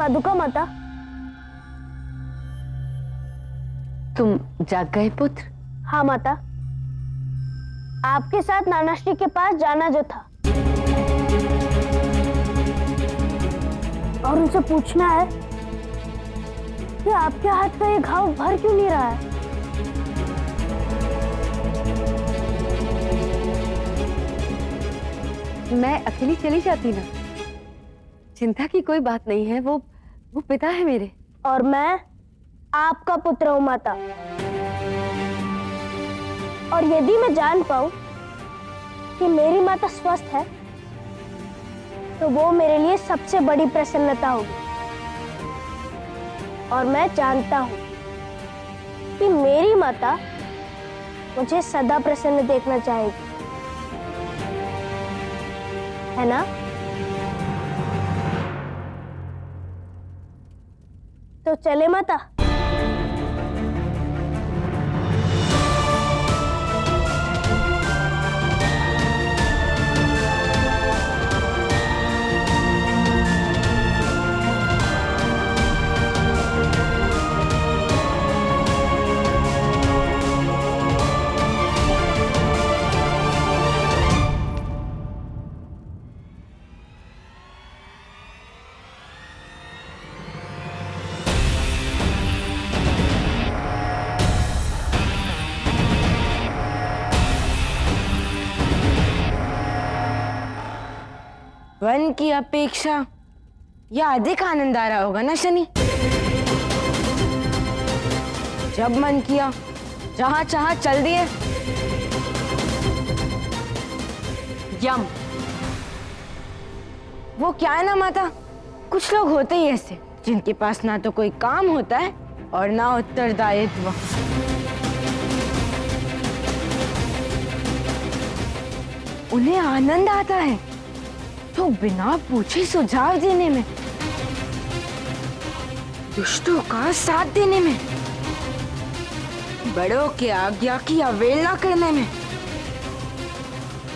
पादुका माता। तुम जाग गए पुत्र? हाँ माता, आपके साथ नानाश्री के पास जाना जो था और उनसे पूछना है कि आपके हाथ का ये घाव भर क्यों नहीं रहा है। मैं अकेली चली जाती ना, चिंता की कोई बात नहीं है। वो पिता है मेरे। और मैं आपका पुत्र हूं माता, और यदि मैं जान पाऊं कि मेरी माता स्वस्थ है तो वो मेरे लिए सबसे बड़ी प्रसन्नता होगी। और मैं जानता हूं कि मेरी माता मुझे सदा प्रसन्न देखना चाहेगी, है ना? तो चले माता। वन की अपेक्षा यह अधिक आनंद आ रहा होगा ना शनि? जब मन किया जहां चाहा चल दिए। यम, वो क्या है ना माता, कुछ लोग होते ही ऐसे जिनके पास ना तो कोई काम होता है और ना उत्तरदायित्व। उन्हें आनंद आता है तो बिना पूछे सुझाव देने में, दुष्टों का साथ देने में, बड़ों की आज्ञा की अवहेलना करने में।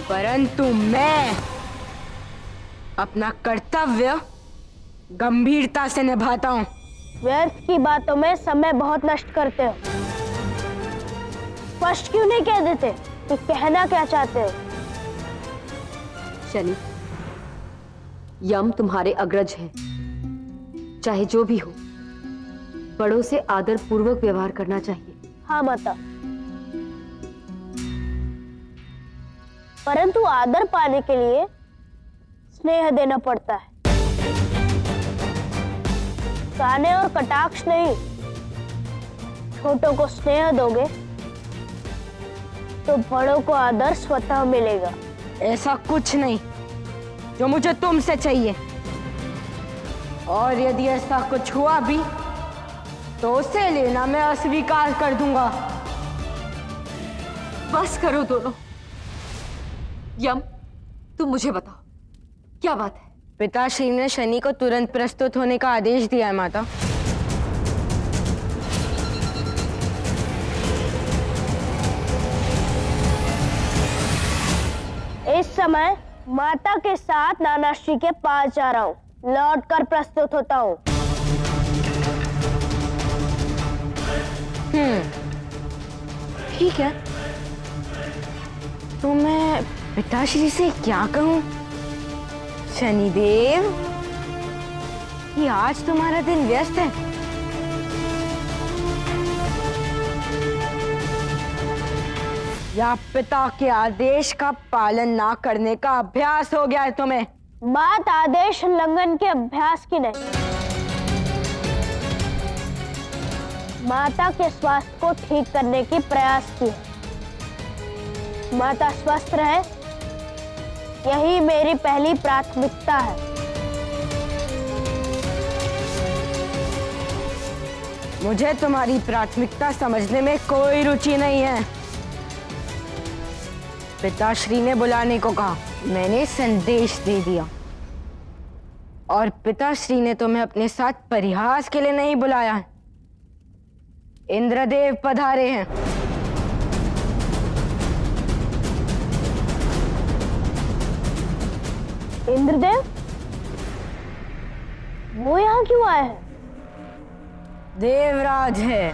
परंतु मैं अपना कर्तव्य गंभीरता से निभाता हूं। व्यर्थ की बातों में समय बहुत नष्ट करते हो। स्पष्ट क्यों नहीं कह देते कि कहना क्या चाहते हो? शनि, यम तुम्हारे अग्रज हैं। चाहे जो भी हो, बड़ों से आदर पूर्वक व्यवहार करना चाहिए। हाँ माता, परंतु आदर पाने के लिए स्नेह देना पड़ता है। ताने और कटाक्ष नहीं। छोटों को स्नेह दोगे तो बड़ों को आदर स्वतः मिलेगा। ऐसा कुछ नहीं जो मुझे तुमसे चाहिए, और यदि ऐसा कुछ हुआ भी तो उसे लेना मैं अस्वीकार कर दूंगा। बस करो दोनों। यम, तुम मुझे बताओ क्या बात है? पिताश्री ने शनि को तुरंत प्रस्तुत होने का आदेश दिया है माता। इस समय माता के साथ नानाश्री के पास जा रहा हूँ, लौट कर प्रस्तुत होता हूँ। ठीक है, तो मैं पिताश्री से क्या कहूँ? शनिदेव, कि आज तुम्हारा दिन व्यस्त है। या पिता के आदेश का पालन ना करने का अभ्यास हो गया है तुम्हें? बात आदेश उल्लंघन के अभ्यास की नहीं, माता के स्वास्थ्य को ठीक करने की प्रयास की है। माता स्वस्थ रहे, यही मेरी पहली प्राथमिकता है। मुझे तुम्हारी प्राथमिकता समझने में कोई रुचि नहीं है। पिताश्री ने बुलाने को कहा, मैंने संदेश दे दिया, और पिताश्री ने तुम्हें अपने साथ परिहास के लिए नहीं बुलाया है। इंद्रदेव पधारे हैं। इंद्रदेव, वो यहाँ क्यों आए हैं? देवराज है,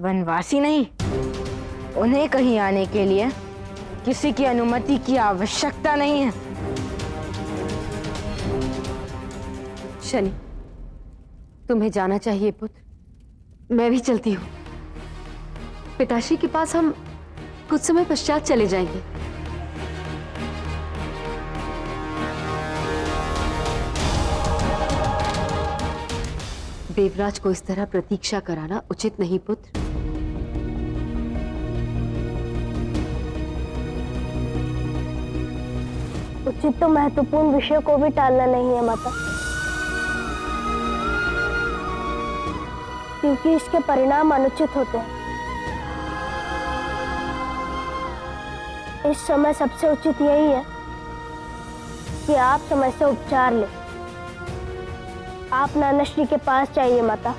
वनवासी नहीं। उन्हें कहीं आने के लिए किसी की अनुमति की आवश्यकता नहीं है। शनि, तुम्हें जाना चाहिए पुत्र। मैं भी चलती हूँ। पिताश्री के पास हम कुछ समय पश्चात चले जाएंगे। देवराज को इस तरह प्रतीक्षा कराना उचित नहीं पुत्र। उचित तो महत्वपूर्ण विषय को भी टालना नहीं है माता, क्योंकि इसके परिणाम अनुचित होते हैं। इस समय सबसे उचित यही है कि आप समय से उपचार लें। आप नानाश्री के पास जाइए माता,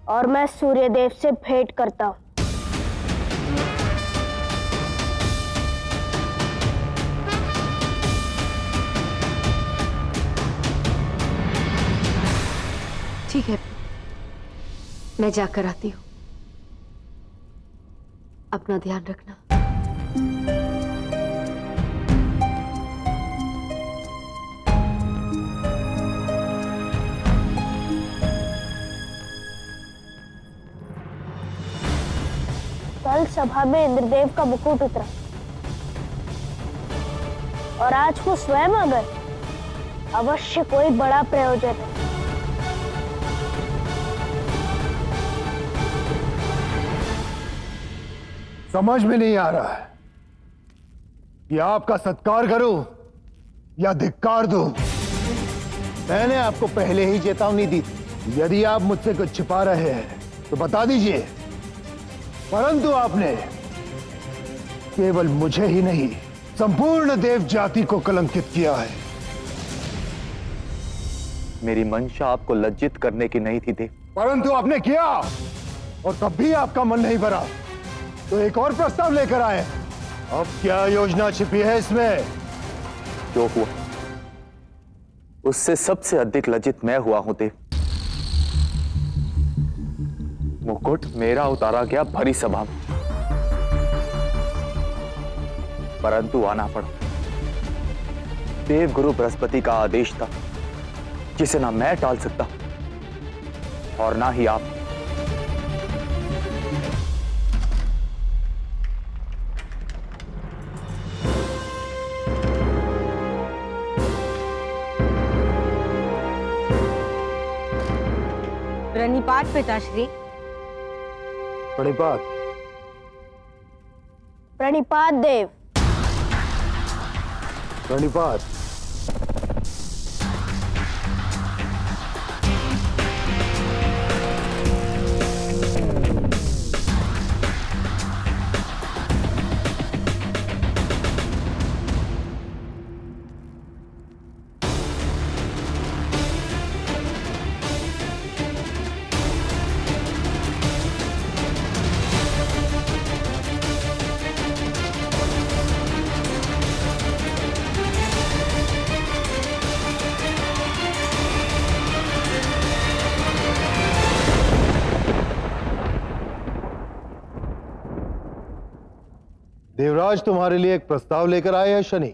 और मैं सूर्यदेव से भेंट करता हूं। ठीक है, मैं जाकर आती हूँ। अपना ध्यान रखना। कल सभा में इंद्रदेव का मुकुट उतरा और आज वो स्वयं आ गए। अवश्य कोई बड़ा प्रयोजन है। समझ में नहीं आ रहा है कि आपका सत्कार करूं या धिक्कार दूं। मैंने आपको पहले ही चेतावनी दी थी, यदि आप मुझसे कुछ छिपा रहे हैं तो बता दीजिए। परंतु आपने केवल मुझे ही नहीं, संपूर्ण देव जाति को कलंकित किया है। मेरी मंशा आपको लज्जित करने की नहीं थी देव, परंतु आपने किया, और तब भी आपका मन नहीं भरा तो एक और प्रस्ताव लेकर आए। अब क्या योजना छिपी है इसमें? जो हुआ उससे सबसे अधिक लज्जित मैं हुआ हूं देव। मुकुट मेरा उतारा गया भरी सभा में, परंतु आना पड़ा। देव गुरु बृहस्पति का आदेश था, जिसे ना मैं टाल सकता और ना ही आप। प्रणिपात पिताश्री। प्रणिपात। प्रणिपात देव। प्रणिपात। देवराज तुम्हारे लिए एक प्रस्ताव लेकर आए हैं शनि।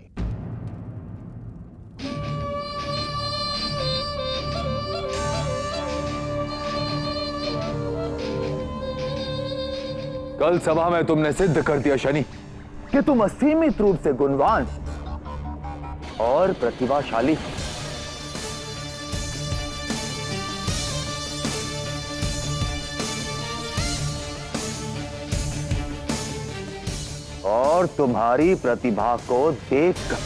कल सभा में तुमने सिद्ध कर दिया शनि कि तुम असीमित रूप से गुणवान और प्रतिभाशाली। और तुम्हारी प्रतिभा को देखकर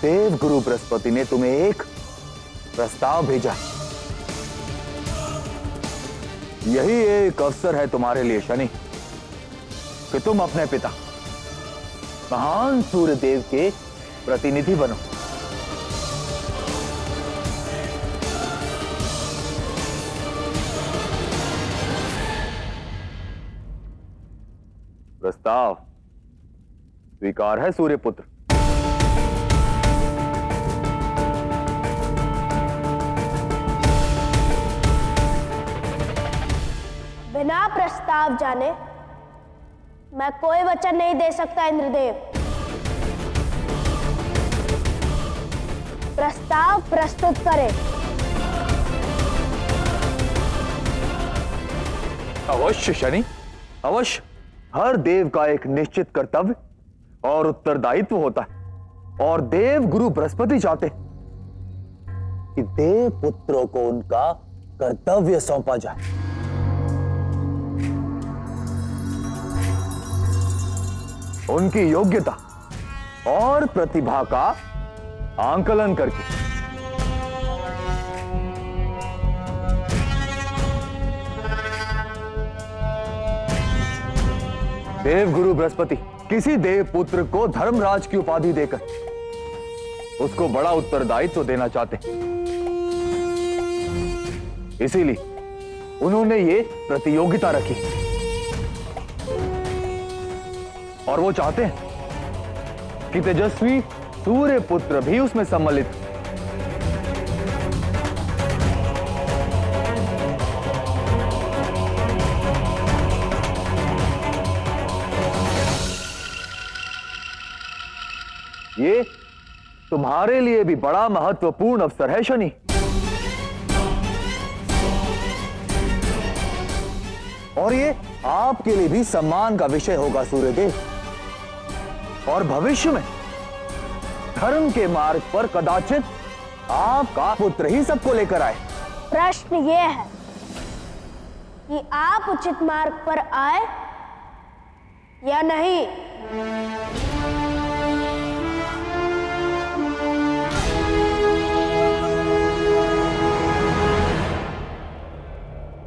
देव गुरु बृहस्पति ने तुम्हें एक प्रस्ताव भेजा। यही एक अवसर है तुम्हारे लिए शनि कि तुम अपने पिता महान सूर्यदेव के प्रतिनिधि बनो। प्रस्ताव स्वीकार है सूर्यपुत्र। आप जाने, मैं कोई वचन नहीं दे सकता इंद्रदेव। प्रस्ताव प्रस्तुत करें। अवश्य शनि, अवश्य। हर देव का एक निश्चित कर्तव्य और उत्तरदायित्व होता है, और देव गुरु बृहस्पति चाहते कि देव पुत्रों को उनका कर्तव्य सौंपा जाए। उनकी योग्यता और प्रतिभा का आंकलन करके। देव गुरु बृहस्पति किसी देव पुत्र को धर्मराज की उपाधि देकर उसको बड़ा उत्तरदायित्व देना चाहते हैं। इसीलिए उन्होंने ये प्रतियोगिता रखी, और वो चाहते हैं कि तेजस्वी सूर्य पुत्र भी उसमें सम्मिलित हो। ये तुम्हारे लिए भी बड़ा महत्वपूर्ण अवसर है शनि, और ये आपके लिए भी सम्मान का विषय होगा सूर्यदेव। और भविष्य में धर्म के मार्ग पर कदाचित आपका पुत्र ही सबको लेकर आए। प्रश्न ये है कि आप उचित मार्ग पर आए या नहीं।